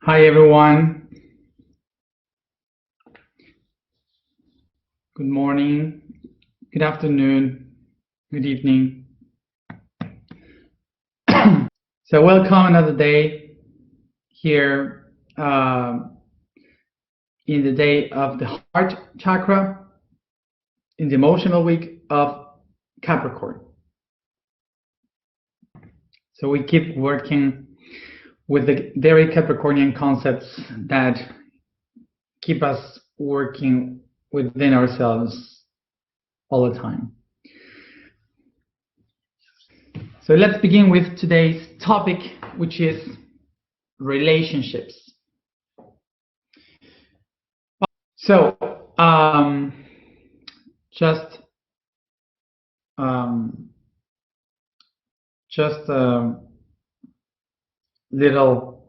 Hi everyone. Good morning, good afternoon, good evening. So welcome another day here in the day of the heart chakra, in the emotional week of Capricorn. So we keep working with the very Capricornian concepts that keep us working within ourselves all the time. So let's begin with today's topic, which is relationships. So just a little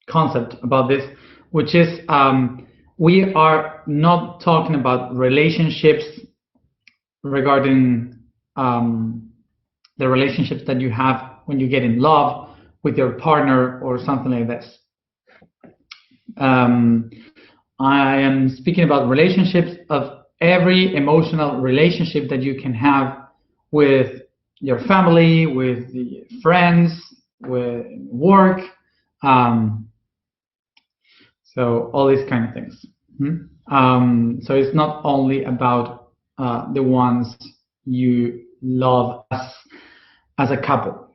concept about this, which is we are not talking about relationships regarding the relationships that you have when you get in love with your partner or something like this. I am speaking about relationships of every emotional relationship that you can have with your family, with friends, with work, so all these kind of things. So it's not only about the ones you love as a couple.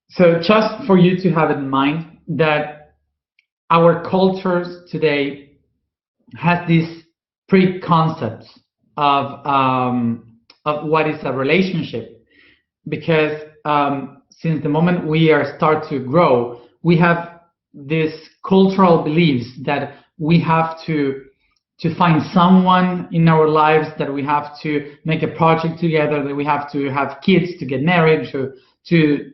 So just for you to have in mind that our cultures today has these preconcepts of what is a relationship, because since the moment we start to grow, we have these cultural beliefs that we have to find someone in our lives, that we have to make a project together, that we have to have kids, to get married, to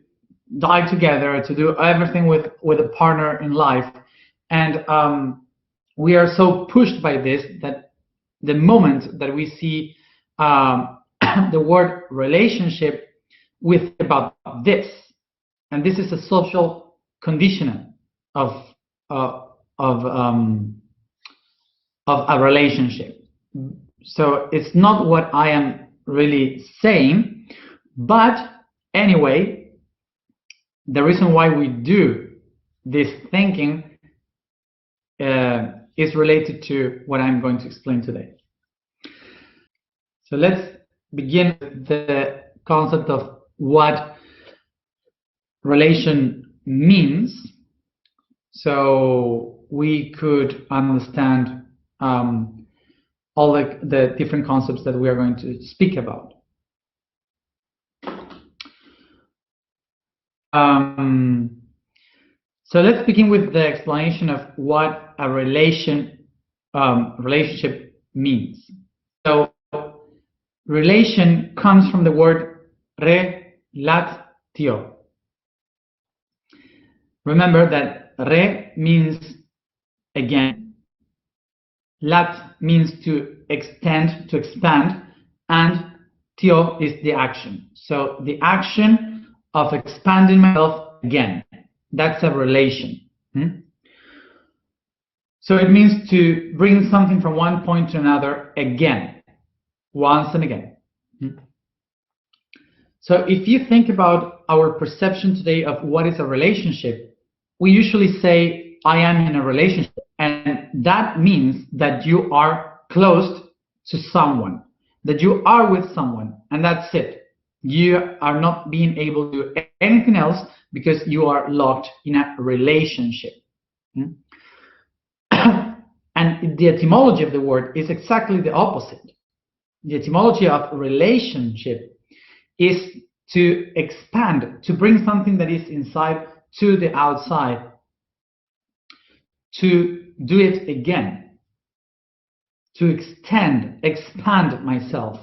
die together, to do everything with a partner in life. And we are so pushed by this that the moment that we see the word relationship, we think about this, and this is a social conditioning of a relationship. So it's not what I am really saying, but anyway, the reason why we do this thinking is related to what I'm going to explain today. So let's begin with the concept of what relation means, so we could understand all the different concepts that we are going to speak about. So let's begin with the explanation of what a relationship means. So relation comes from the word relatio. Remember that re means again, lat means to extend, to expand, and tio is the action. So the action of expanding myself again, that's a relation. So it means to bring something from one point to another again, once and again. So if you think about our perception today of what is a relationship, we usually say, I am in a relationship. And that means that you are close to someone, that you are with someone, and that's it. You are not being able to do anything else because you are locked in a relationship. And the etymology of the word is exactly the opposite. The etymology of relationship is to expand, to bring something that is inside to the outside, to do it again, to expand myself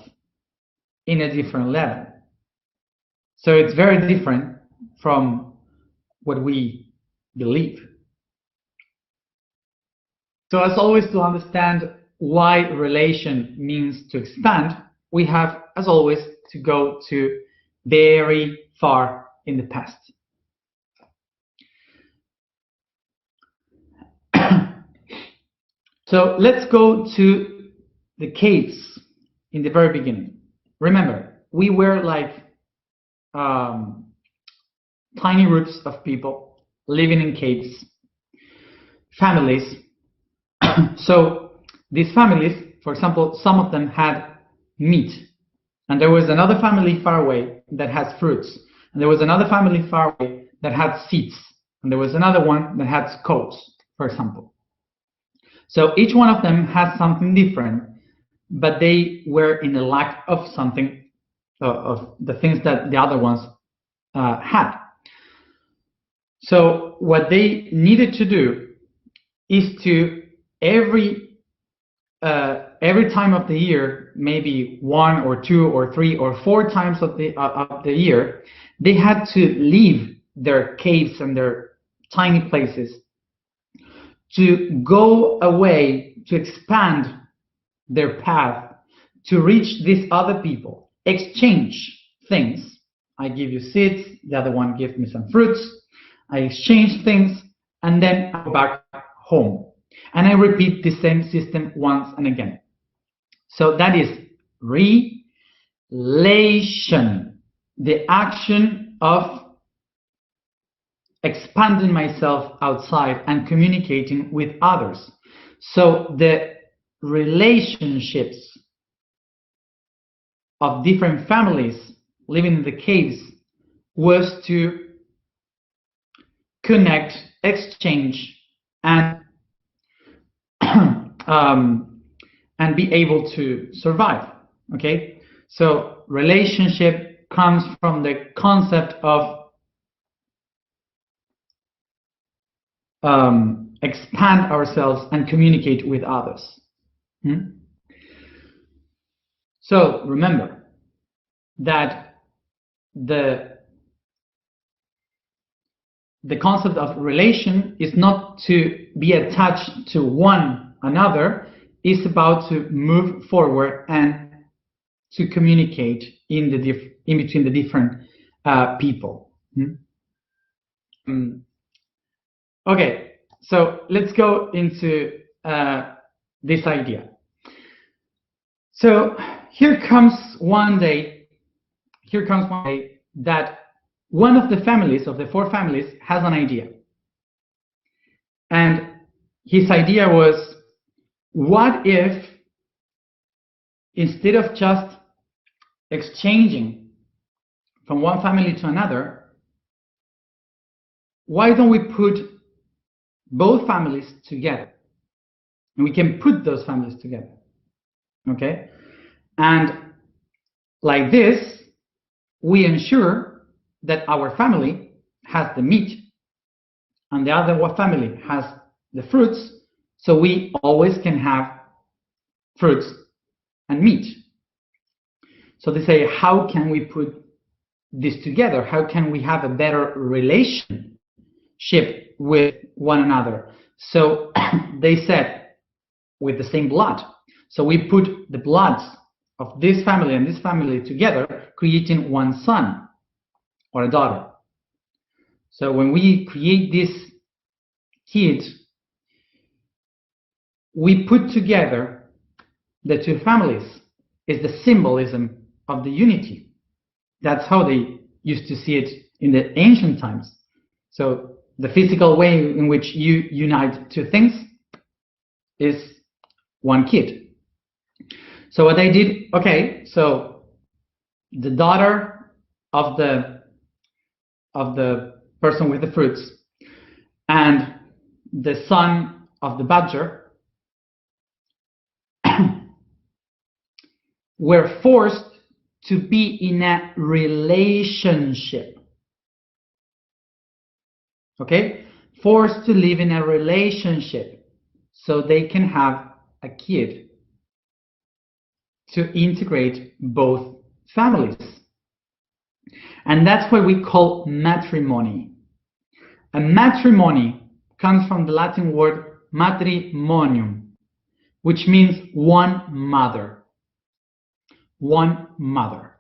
in a different level. So it's very different from what we believe. So as always, to understand why relation means to expand, we have, as always, to go to very far in the past. So let's go to the caves in the very beginning. Remember, we were like tiny groups of people living in caves, families. So these families, for example, some of them had meat, and there was another family far away that has fruits, and there was another family far away that had seeds, and there was another one that had skulls, for example. So each one of them has something different, but they were in a lack of something, of the things that the other ones had. So what they needed to do is to every time of the year, maybe 1 or 2 or 3 or 4 times of the year, they had to leave their caves and their tiny places to go away, to expand their path, to reach these other people, exchange things. I give you seeds, the other one gives me some fruits, I exchange things, and then I go back home. And I repeat the same system once and again. So that is relation, the action of expanding myself outside and communicating with others. So the relationships of different families living in the caves was to connect, exchange, and and be able to survive. Okay, so relationship comes from the concept of expand ourselves and communicate with others. So remember that the concept of relation is not to be attached to one another, it's about to move forward and to communicate in between the different people. Okay, so let's go into this idea. So here comes one day that one of the families, of the 4 families, has an idea. And his idea was, what if instead of just exchanging from one family to another, why don't we put both families together? And we can put those families together. Okay? And like this, we ensure that our family has the meat and the other family has the fruits, so we always can have fruits and meat. So they say, how can we put this together? How can we have a better relationship with one another? So they said, with the same blood. So we put the bloods of this family and this family together, creating one son or a daughter. So when we create this kid, we put together the 2 families. Is the symbolism of the unity. That's how they used to see it in the ancient times. So the physical way in which you unite 2 things is one kid. So what they did, okay, so the daughter of the person with the fruits and the son of the badger were forced to be in a relationship. Okay? Forced to live in a relationship so they can have a kid to integrate both families. And that's what we call matrimony. A matrimony comes from the Latin word matrimonium, which means one mother. One mother.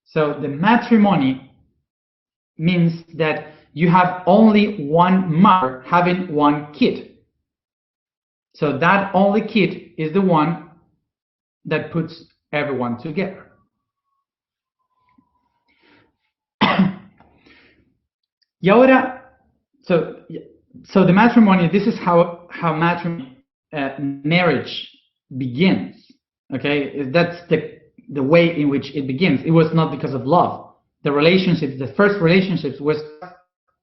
So the matrimony means that you have only one mother having one kid. So that only kid is the one that puts everyone together. Y ahora, so the matrimony, this is how matrimony, marriage begins. Okay, that's the way in which it begins. It was not because of love. The relationships, the first relationships, was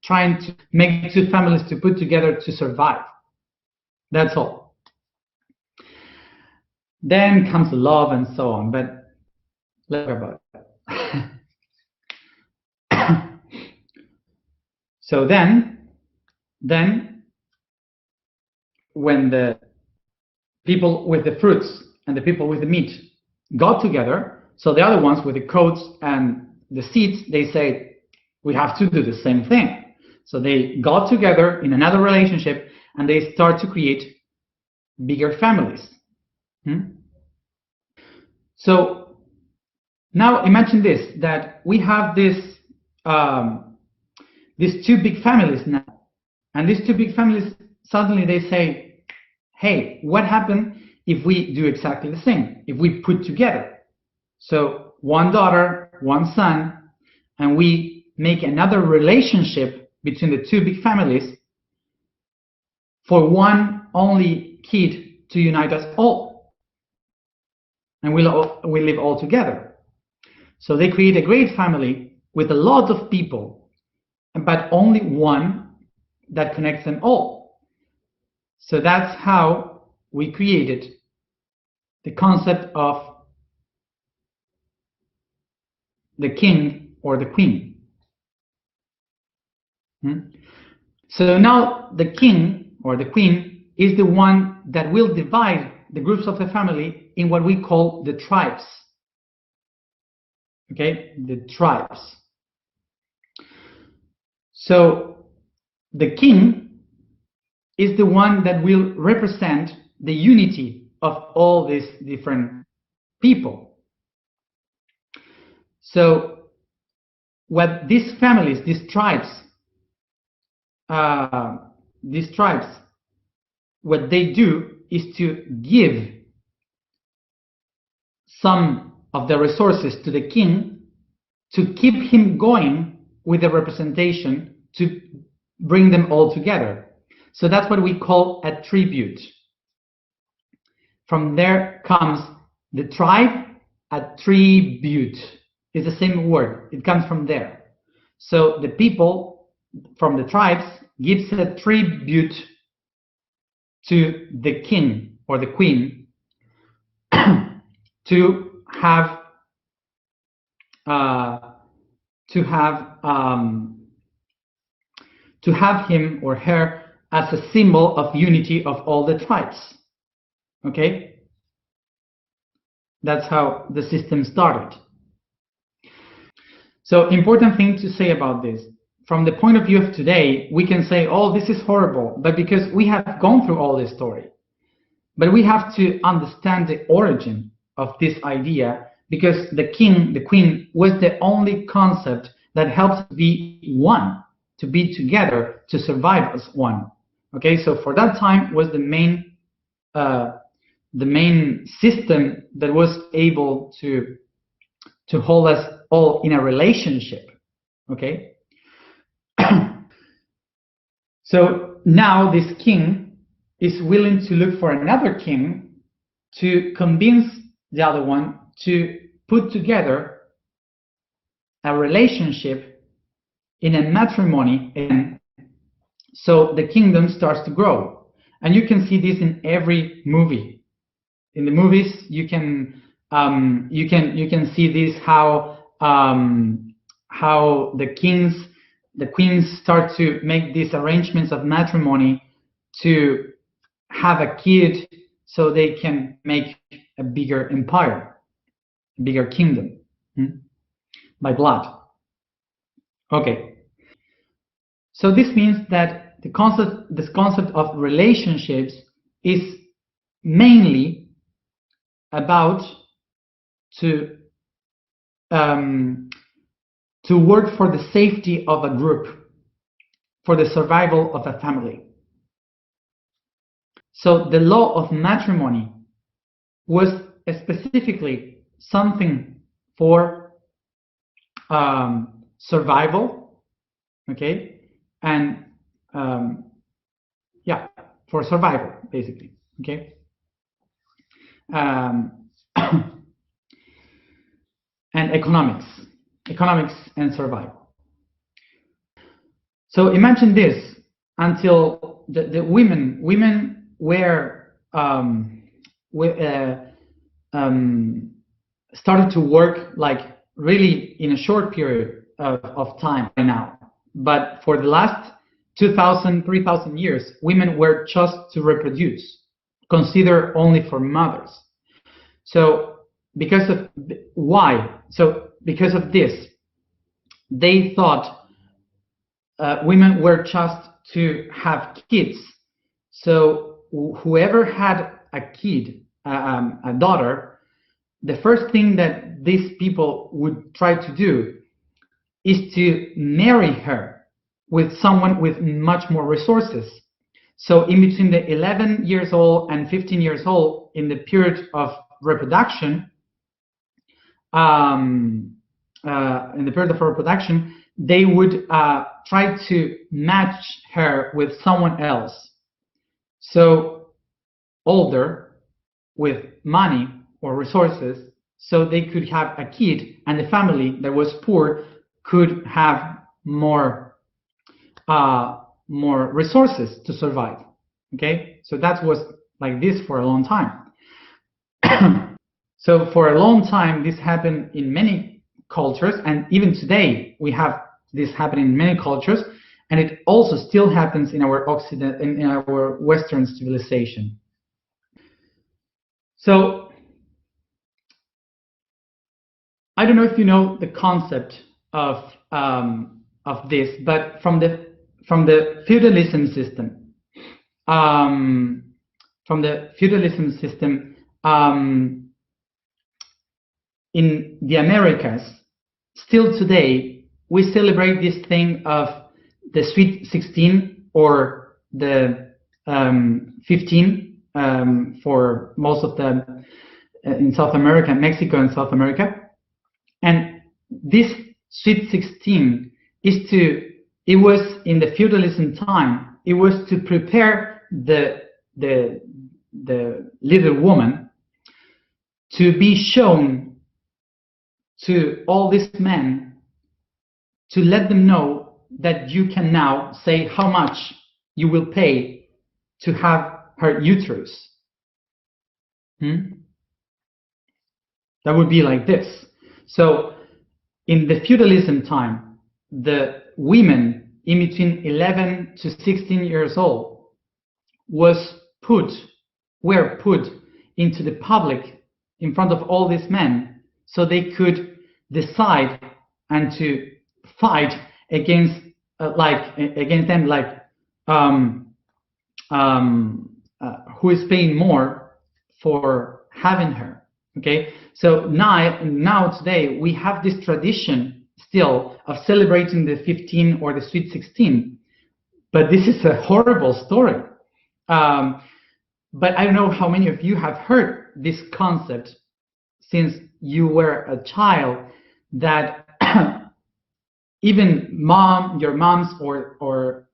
trying to make two families to put together to survive. That's all. Then comes love and so on, but let's talk about it. So then when the people with the fruits and the people with the meat got together, so the other ones with the coats and the seeds, they say, we have to do the same thing. So they got together in another relationship and they start to create bigger families. So now imagine this, that we have these two big families now. And these two big families, suddenly they say, hey, what happened if we do exactly the same? If we put together, so one daughter, one son, and we make another relationship between the two big families for one only kid to unite us all. And we live all together. So they create a great family with a lot of people, but only one that connects them all. So that's how we created the concept of the king or the queen. So now the king or the queen is the one that will divide the groups of the family in what we call the tribes. Okay, the tribes. So the king is the one that will represent the unity of all these different people. So what these families, these tribes, what they do is to give some of the resources to the king to keep him going with the representation to bring them all together. So that's what we call a tribute. From there comes the tribe, attribute. It's the same word. It comes from there. So the people from the tribes gives a tribute to the king or the queen to have him or her as a symbol of unity of all the tribes. Okay, that's how the system started. So important thing to say about this, from the point of view of today, we can say, oh, this is horrible, but because we have gone through all this story. But we have to understand the origin of this idea, because the king, the queen, was the only concept that helps be one, to be together, to survive as one. Okay, so for that time was the main system that was able to hold us all in a relationship. Okay. So now this king is willing to look for another king to convince the other one to put together a relationship in a matrimony, and so the kingdom starts to grow. And you can see this in every movie. In the movies, you can see this, how the queens start to make these arrangements of matrimony to have a kid so they can make a bigger empire, a bigger kingdom, by blood. Okay. So this means that this concept of relationships is mainly about to work for the safety of a group, for the survival of a family. So the law of matrimony was specifically something for survival, okay, and yeah, for survival, basically, okay. Um, and economics and survival. So imagine this: until the women were started to work like really in a short period of time right now. But for the last 2,000, 3,000 years, women were just to reproduce, considered only for mothers. So because of why? So because of this, they thought women were just to have kids. So whoever had a kid, a daughter, the first thing that these people would try to do is to marry her with someone with much more resources. So in between the 11 years old and 15 years old, in the period of reproduction, they would try to match her with someone else. So older, with money or resources, so they could have a kid, and the family that was poor could have more resources to survive. Okay, so that was like this for a long time. So for a long time, this happened in many cultures, and even today we have this happening in many cultures, and it also still happens in our in our Western civilization. So I don't know if you know the concept of this, but from the feudalism system, in the Americas, still today we celebrate this thing of the Sweet 16 or the 15 for most of them in South America, Mexico and South America. And this Sweet 16 it was in the feudalism time, it was to prepare the little woman to be shown to all these men, to let them know that you can now say how much you will pay to have her uterus. That would be like this. So in the feudalism time, the women in between 11 to 16 years old were put into the public in front of all these men, so they could decide and to fight against them, like who is paying more for having her. Okay, so now today we have this tradition still of celebrating the 15 or the Sweet 16, but this is a horrible story. But I don't know how many of you have heard this concept since you were a child, that even your moms or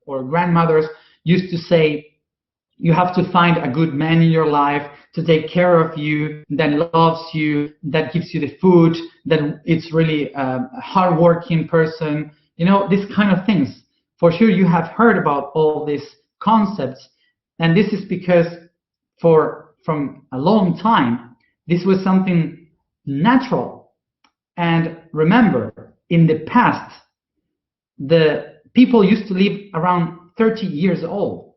grandmothers used to say, you have to find a good man in your life to take care of you, that loves you, that gives you the food, that it's really a hardworking person, these kind of things. For sure you have heard about all these concepts, and this is because from a long time this was something natural. And remember, in the past, the people used to live around 30 years old.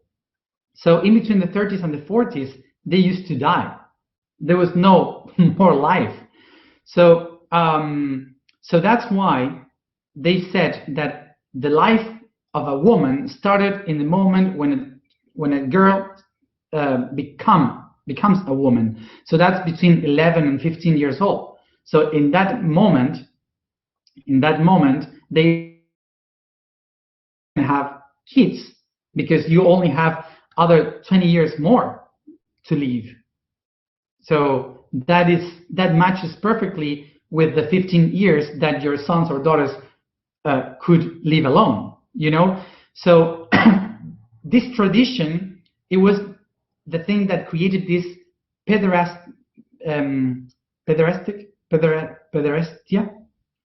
So in between the 30s and the 40s, they used to die. There was no more life. So so that's why they said that the life of a woman started in the moment when a girl becomes a woman. So that's between 11 and 15 years old. So in that moment, they have kids, because you only have other 20 years more to live. So that matches perfectly with the 15 years that your sons or daughters could live alone, you know? So this tradition, it was the thing that created this pederastia,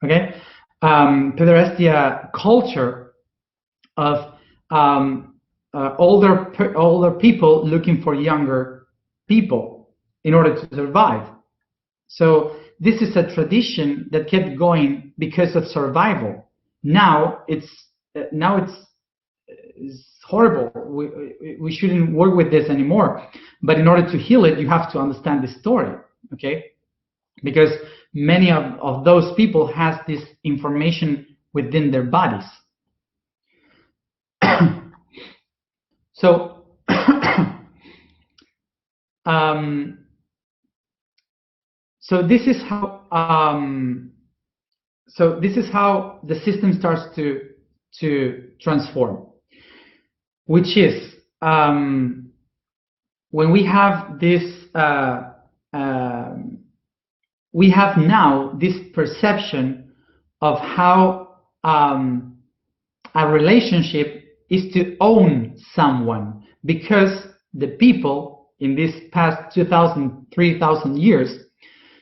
okay? Pederastia culture of older people looking for younger people in order to survive. So this is a tradition that kept going because of survival. Now it's horrible. We shouldn't work with this anymore. But in order to heal it, you have to understand the story, okay? Because many of those people has this information within their bodies. So so this is how the system starts to transform, which is when we have this we have now this perception of how a relationship is to own someone, because the people in this past 2,000, 3,000 years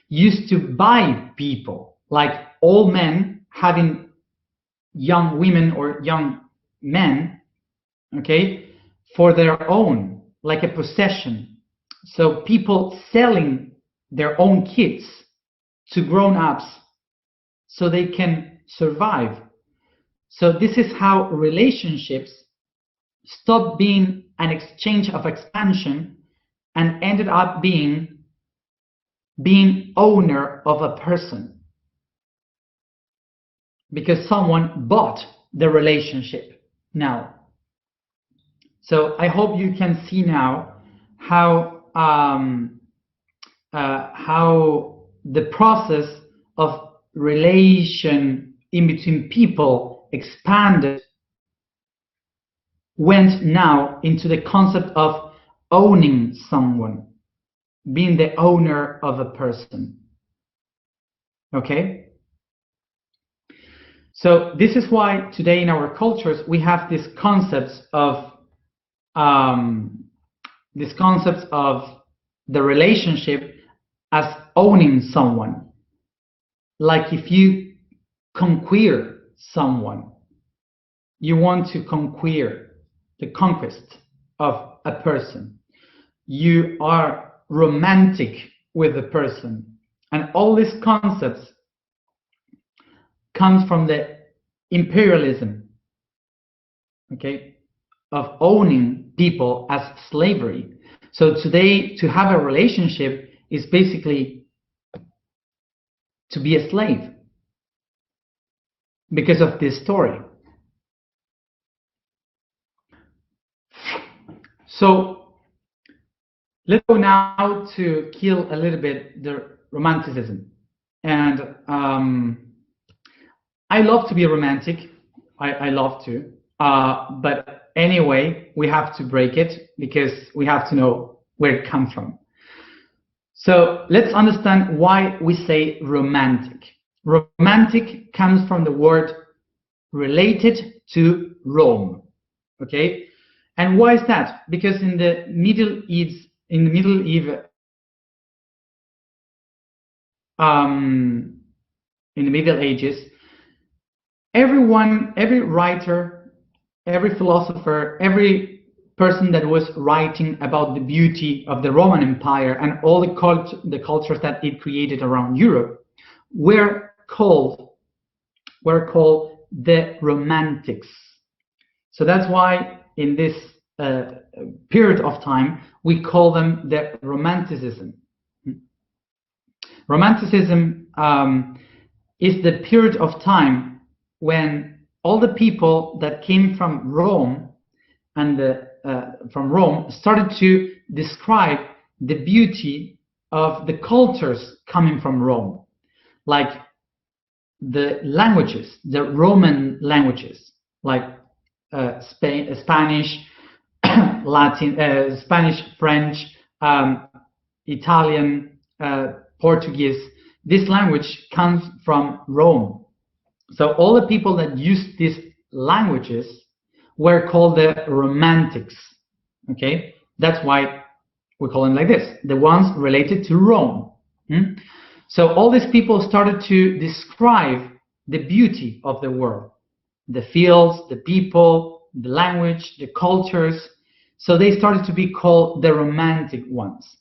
used to buy people, like old men having young women or young men, okay, for their own, like a possession. So people selling their own kids to grown-ups so they can survive. So this is how relationships stopped being an exchange of expansion and ended up being owner of a person, because someone bought the relationship now. So I hope you can see now how the process of relation in between people expanded, went now into the concept of owning someone, being the owner of a person. Okay? So this is why today in our cultures we have these concepts of the relationship as owning someone. Like if you conquer someone, you want to conquer the conquest of a person. You are romantic with the person. And all these concepts comes from the imperialism, okay, of owning people as slavery. So today, to have a relationship is basically to be a slave because of this story. So let's go now to kill a little bit the romanticism. And I love to be romantic. I love to. But anyway, we have to break it because we have to know where it comes from. So let's understand why we say romantic. Romantic comes from the word related to Rome. Okay? And why is that? Because in the Middle Ages, every writer, every philosopher, every person that was writing about the beauty of the Roman Empire and all the cultures that it created around Europe were called the Romantics. So that's why in this period of time we call them the Romanticism. Romanticism is the period of time when all the people that came from Rome and started to describe the beauty of the cultures coming from Rome, like the languages, the Roman languages, like Spanish, Latin, Spanish, French, um, Italian, Portuguese. This language comes from Rome. So all the people that used these languages were called the Romantics. Okay, that's why we call them like this, the ones related to Rome. So all these people started to describe the beauty of the world, the fields, the people, the language, the cultures. So they started to be called the Romantic ones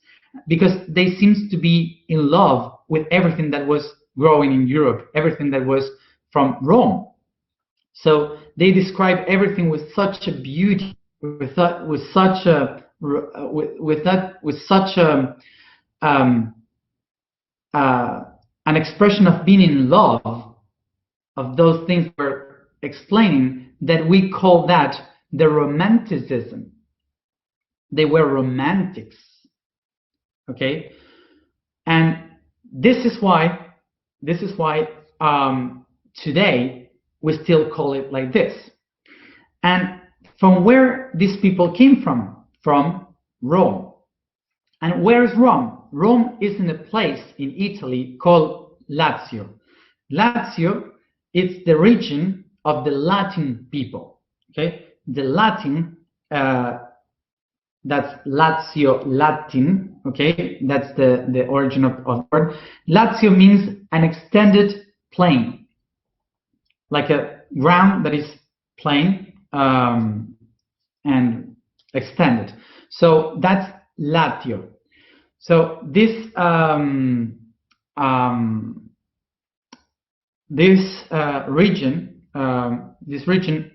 because they seemed to be in love with everything that was growing in Europe, everything that was from Rome. So they describe everything with such a beauty, with such a um, an expression of being in love of those things we're explaining, that we call that the romanticism. They were romantics. Okay, and this is why today we still call it like this. And from where these people came from Rome. And where is Rome? Rome is in a place in Italy called Lazio. Lazio is the region of the Latin people. Okay, the Latin, that's Lazio, Latin. Okay, that's the origin of the word. Lazio means an extended plain, like a ground that is plain and extended. So that's Lazio. So this region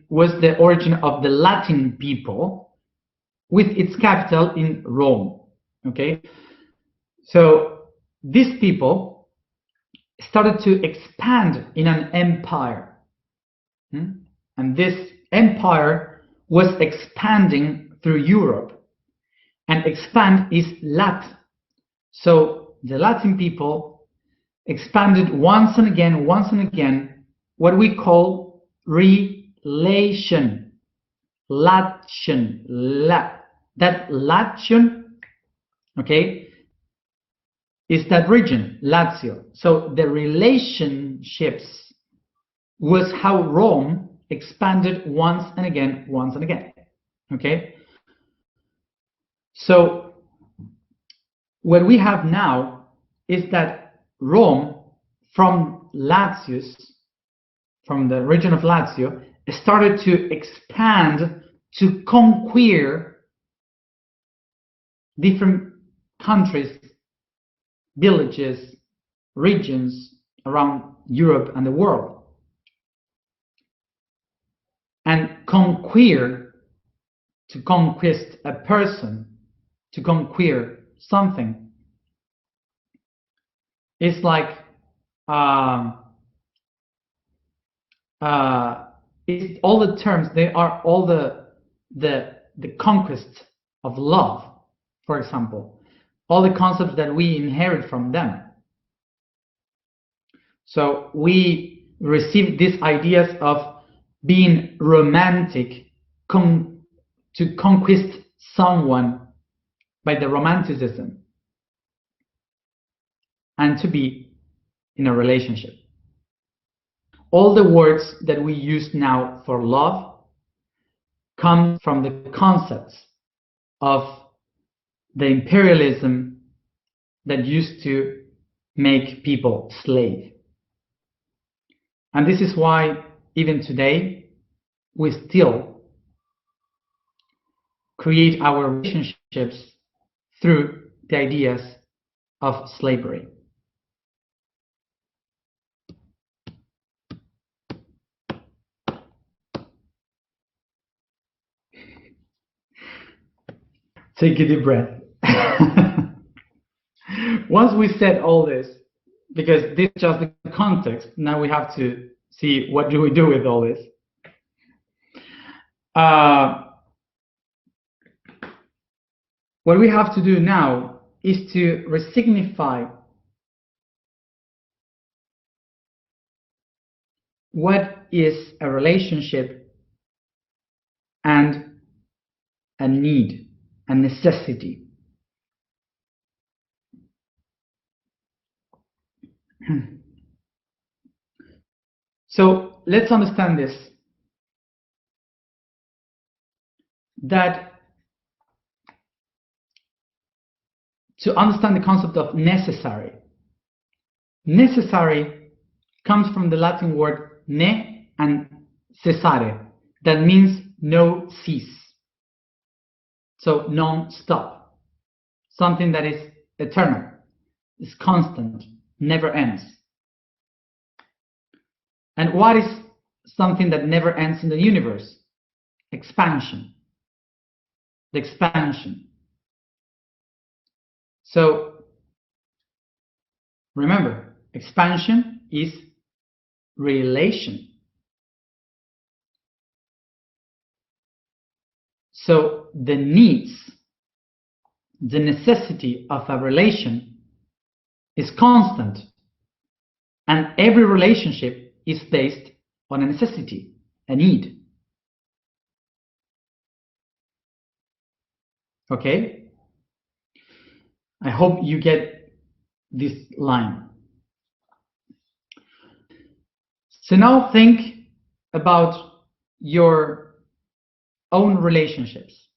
was the origin of the Latin people, with its capital in Rome. Okay, so these people started to expand in an empire, and this empire was expanding through Europe, and expand is Lat. So the Latin people expanded once and again, what we call relation. Latian, that Latian, okay, is that region, Lazio. So the relationships was how Rome expanded once and again, okay? So what we have now is that Rome, from Latius, from the region of Lazio, started to expand to conquer different countries, villages, regions around Europe and the world. And conquer, to conquest a person, to conquer something, it's like it's all the terms, they are all the conquest of love, for example, all the concepts that we inherit from them. So we receive these ideas of being romantic, to conquest someone by the romanticism, and to be in a relationship. All the words that we use now for love come from the concepts of the imperialism that used to make people slave. And this is why even today we still create our relationships through the ideas of slavery. Take a deep breath. Once we said all this, because this is just the context, now we have to see what do we do with all this. What we have to do now is to resignify what is a relationship and a need, a necessity. So let's understand this, that to understand the concept of necessary. Necessary comes from the Latin word ne and cessare, that means no cease. So non-stop, something that is eternal, is constant, never ends. And what is something that never ends in the universe? Expansion. The expansion. So remember, expansion is relation. So the needs, the necessity of a relation is constant, and every relationship is based on a necessity, a need. Okay? I hope you get this line. So now think about your own relationships.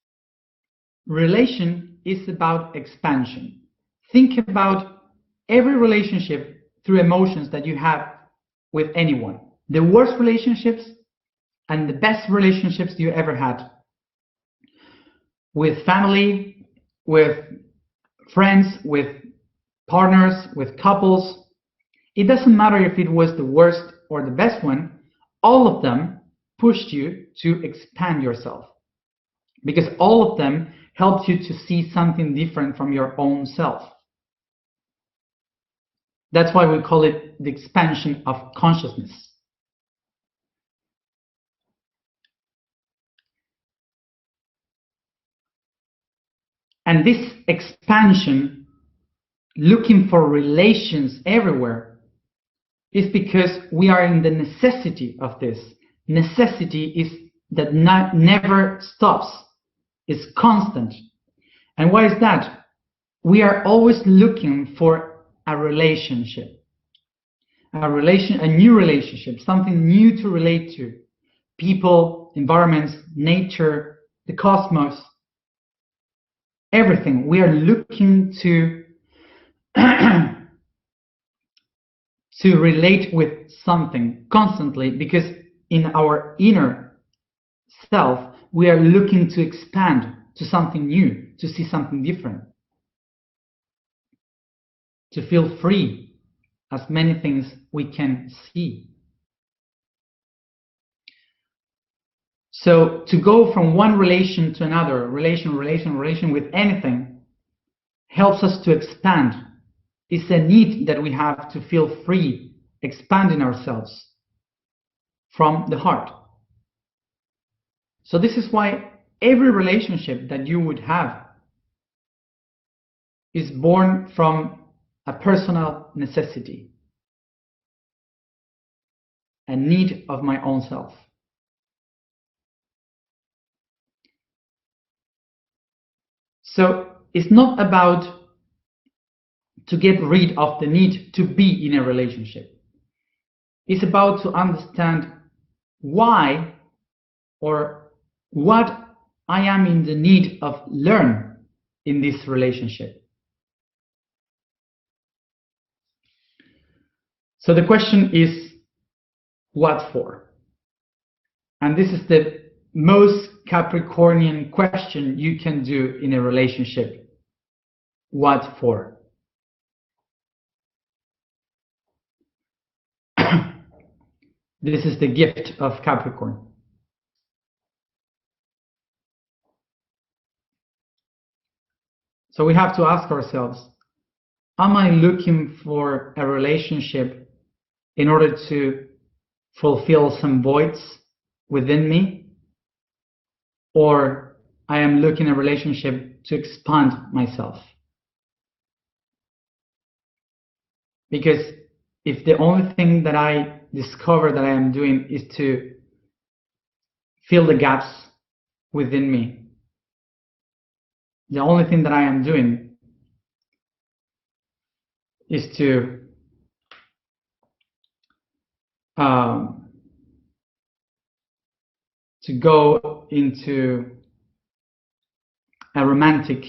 Relation is about expansion. Think about every relationship through emotions that you have with anyone. The worst relationships and the best relationships you ever had. With family, with friends, with partners, with couples. It doesn't matter if it was the worst or the best one, all of them pushed you to expand yourself. Because all of them helped you to see something different from your own self. That's why we call it the expansion of consciousness. And this expansion, looking for relations everywhere, is because we are in the necessity of this. Necessity is that never stops, is constant. And why is that? We are always looking for a relationship, a new relationship, something new to relate to. People, environments, nature, the cosmos, everything. We are looking to to relate with something constantly, because in our inner self, we are looking to expand to something new, to see something different, to feel free, as many things we can see. So to go from one relation to another, relation with anything, helps us to expand. It's a need that we have to feel free, expanding ourselves from the heart. So this is why every relationship that you would have is born from a personal necessity, a need of my own self. So it's not about to get rid of the need to be in a relationship. It's about to understand why or what I am in the need of learn in this relationship. So the question is, what for? And this is the most Capricornian question you can do in a relationship. What for? This is the gift of Capricorn. So we have to ask ourselves, am I looking for a relationship in order to fulfill some voids within me? Or I am looking at a relationship to expand myself? Because if the only thing that I discover that I am doing is to fill the gaps within me, the only thing that I am doing is to um, to go into a romantic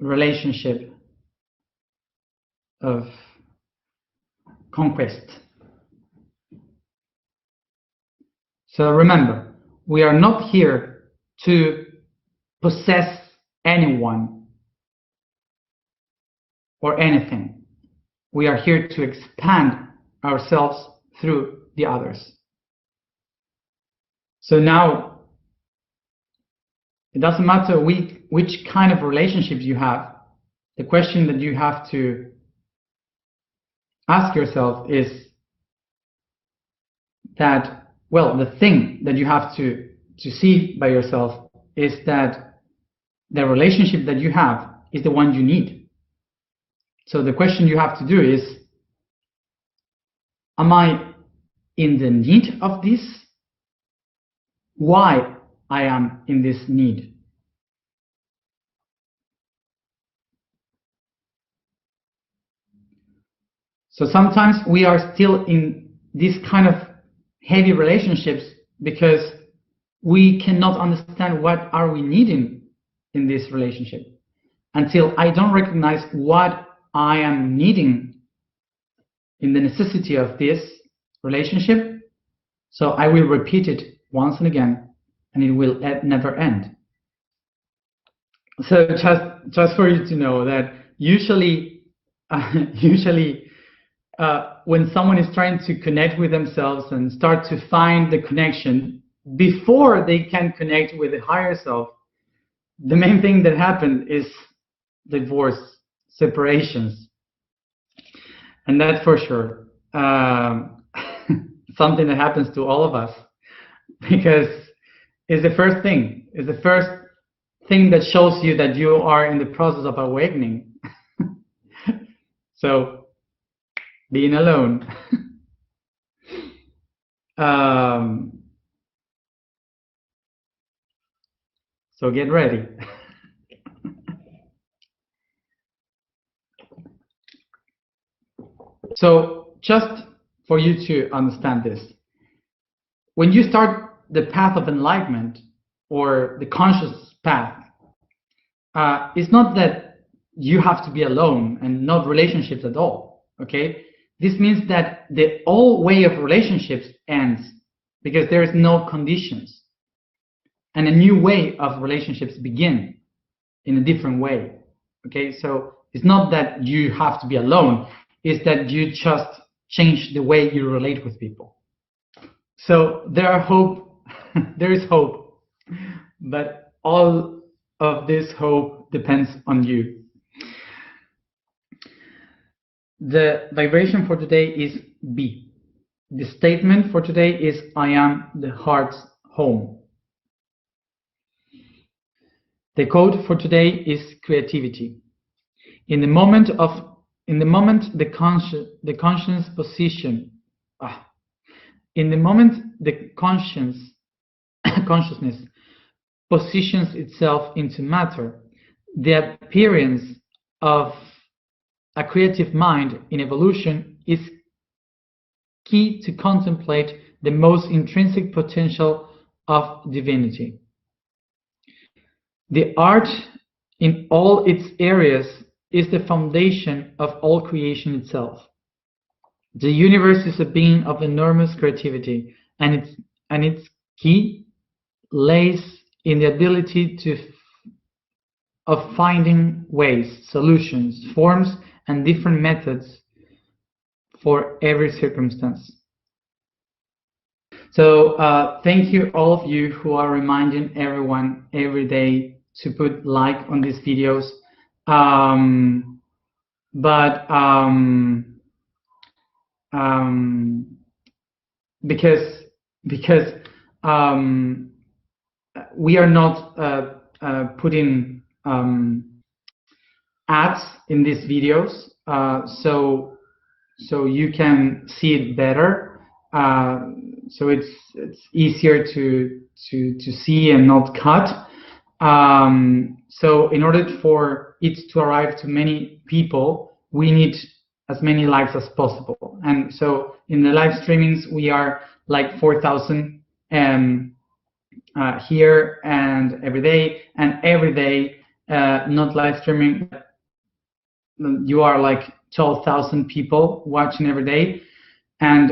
relationship of conquest. So remember, we are not here to possess anyone or anything. We are here to expand ourselves through the others. So now, it doesn't matter which kind of relationships you have. The question that you have to ask yourself is that, well, the thing that you have to see by yourself is that the relationship that you have is the one you need. So the question you have to do is, am I in the need of this? Why I am in this need? So sometimes we are still in this kind of heavy relationships because we cannot understand what are we needing in this relationship. Until I don't recognize what I am needing in the necessity of this relationship, so I will repeat it once and again, and it will never end. So just for you to know that usually when someone is trying to connect with themselves and start to find the connection before they can connect with the higher self, the main thing that happened is divorce, separations, and that's for sure something that happens to all of us, because it's the first thing. It's the first thing that shows you that you are in the process of awakening. So, being alone. So get ready. So just for you to understand this, when you start the path of enlightenment or the conscious path, it's not that you have to be alone and not relationships at all. Okay, this means that the old way of relationships ends because there is no conditions, and a new way of relationships begin in a different way. Okay, so it's not that you have to be alone, it's that you just change the way you relate with people. So there are hope, there is hope, but all of this hope depends on you. The vibration for today is B. The statement for today is, I am the heart's home. The code for today is creativity. In the moment, the conscience position. In the moment the consciousness positions itself into matter, the appearance of a creative mind in evolution is key to contemplate the most intrinsic potential of divinity. The art in all its areas is the foundation of all creation itself. The universe is a being of enormous creativity, and its key lays in the ability of finding ways, solutions, forms, and different methods for every circumstance. So thank you all of you who are reminding everyone every day to put like on these videos. Because we are not putting ads in these videos, so you can see it better. So it's easier to see and not cut. So in order for it to arrive to many people, we need as many likes as possible. And so in the live streamings, we are like 4,000 here and every day, not live streaming, you are like 12,000 people watching every day. And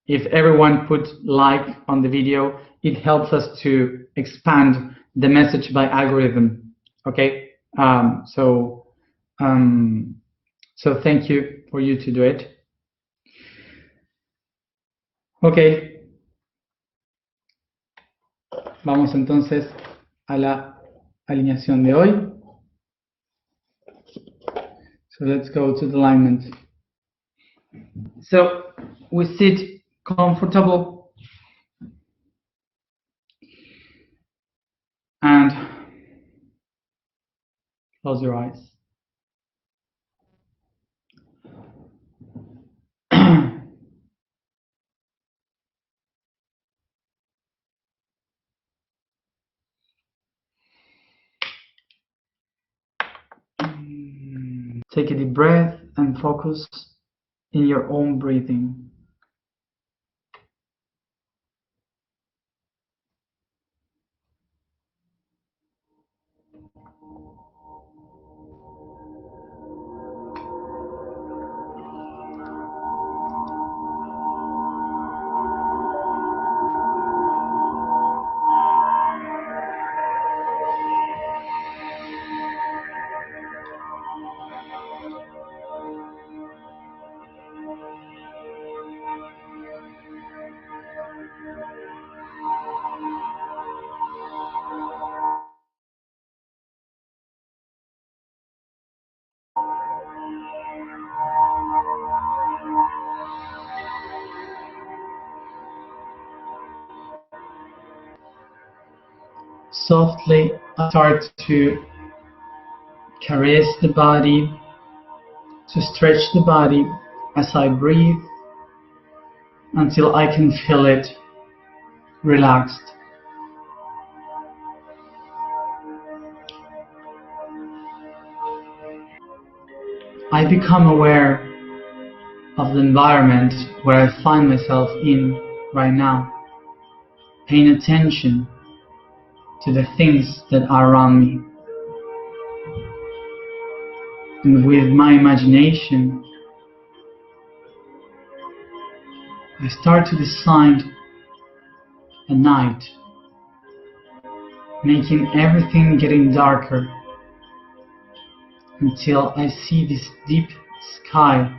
if everyone put like on the video, it helps us to expand the message by algorithm. Okay, so thank you for you to do it. Okay, vamos entonces a la alineación de hoy. So let's go to the alignment. So we sit comfortable and close your eyes. Take a deep breath and focus in your own breathing. Softly start to caress the body, to stretch the body as I breathe until I can feel it relaxed. I become aware of the environment where I find myself in right now, paying attention to the things that are around me. And with my imagination, I start to design a night, making everything getting darker until I see this deep sky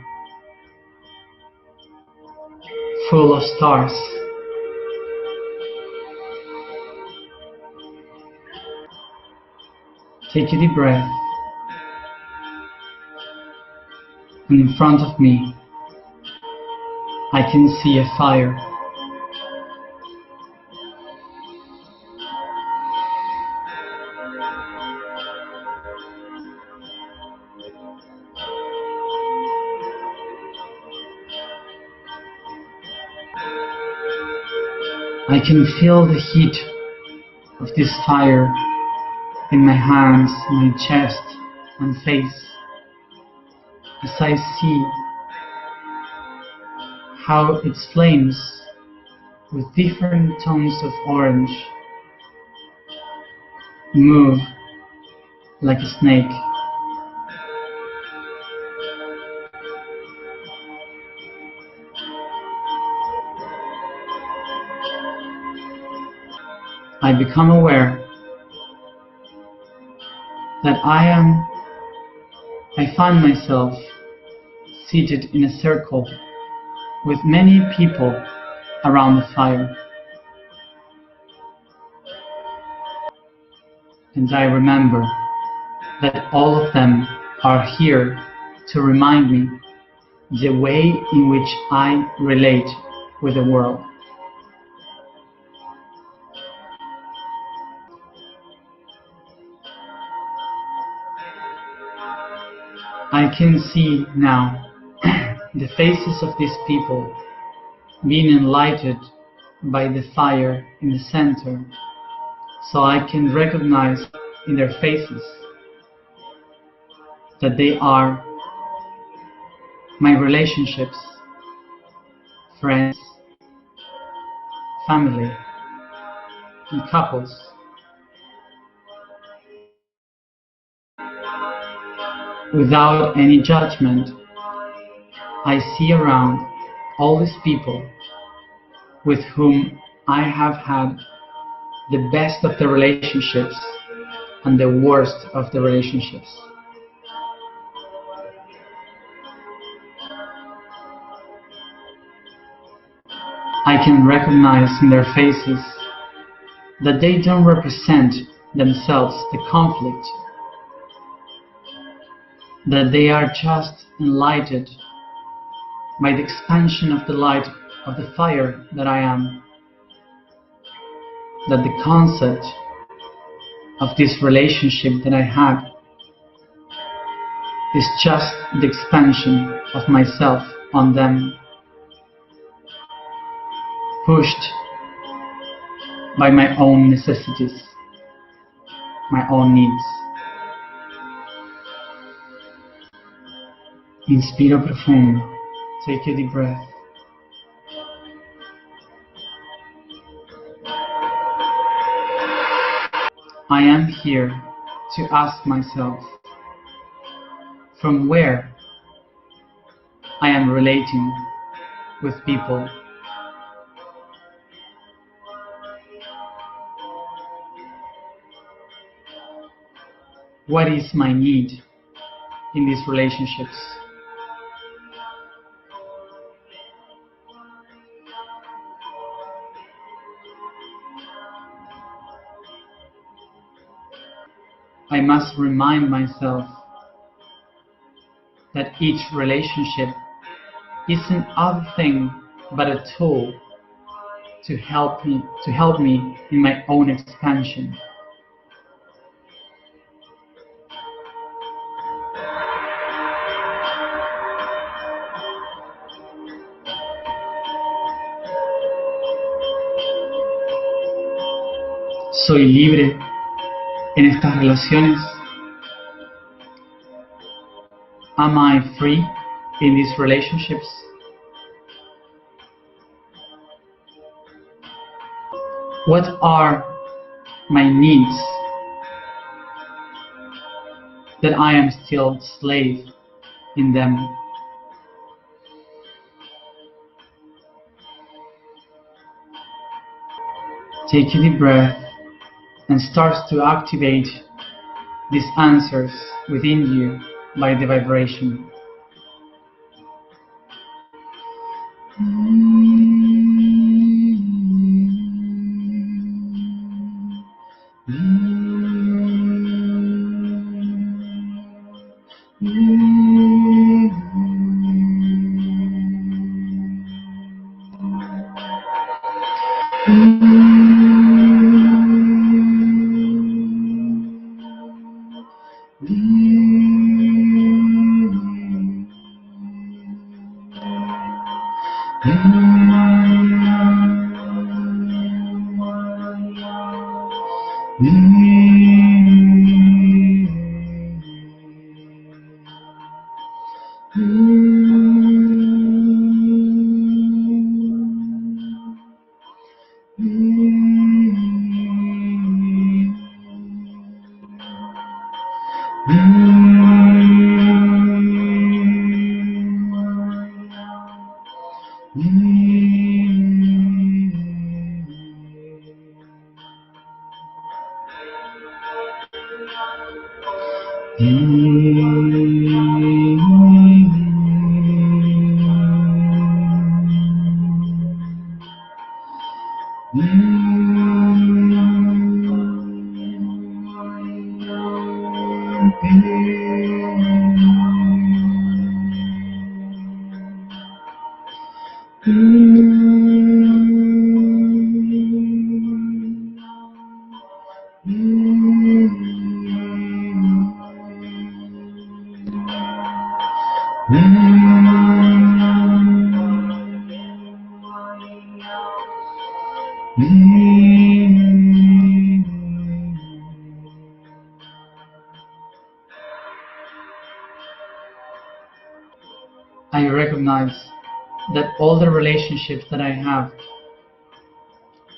full of stars. Take a deep breath, and in front of me, I can see a fire. I can feel the heat of this fire in my hands, my chest and face as I see how its flames with different tones of orange move like a snake. I become aware that I find myself seated in a circle with many people around the fire. And I remember that all of them are here to remind me the way in which I relate with the world. I can see now the faces of these people being enlightened by the fire in the center, so I can recognize in their faces that they are my relationships, friends, family, and couples. Without any judgment, I see around all these people with whom I have had the best of the relationships and the worst of the relationships. I can recognize in their faces that they don't represent themselves the conflict, that they are just enlightened by the expansion of the light of the fire that I am, that the concept of this relationship that I had is just the expansion of myself on them, pushed by my own necessities, my own needs. Inspiro profundo. Take a deep breath. I am here to ask myself from where I am relating with people. What is my need in these relationships? I must remind myself that each relationship isn't other thing but a tool to help me in my own expansion. Soy libre en estas relaciones. Am I free in these relationships? What are my needs that I am still slave in them? Take a deep breath and start to activate these answers within you by the vibration. recognize that all the relationships that I have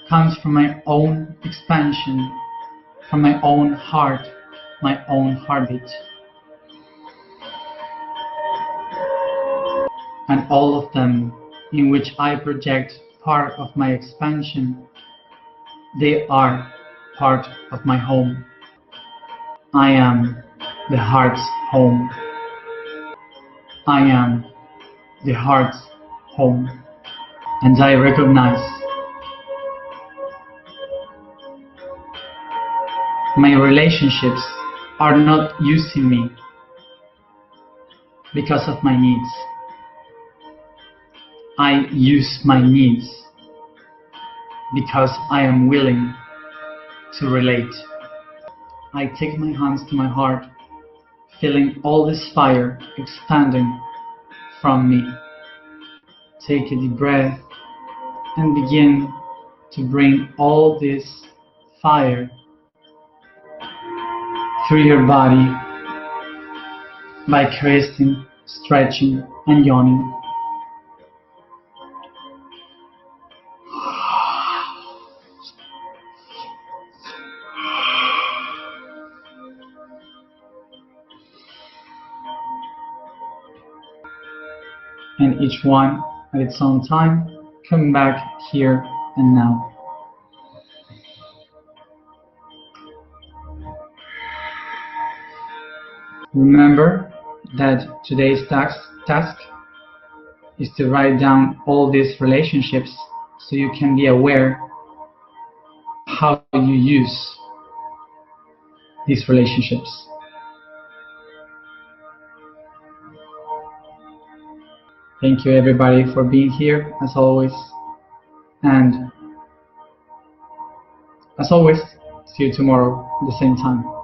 comes from my own expansion, from my own heart, my own heartbeat. And all of them in which I project part of my expansion, they are part of my home. I am the heart's home. I am the heart's home. And I recognize my relationships are not using me because of my needs. I use my needs because I am willing to relate. I take my hands to my heart, feeling all this fire expanding from me. Take a deep breath and begin to bring all this fire through your body by caressing, stretching, and yawning. And each one at its own time, come back here and now. Remember that today's task is to write down all these relationships so you can be aware how you use these relationships. Thank you everybody for being here as always, and as always, see you tomorrow at the same time.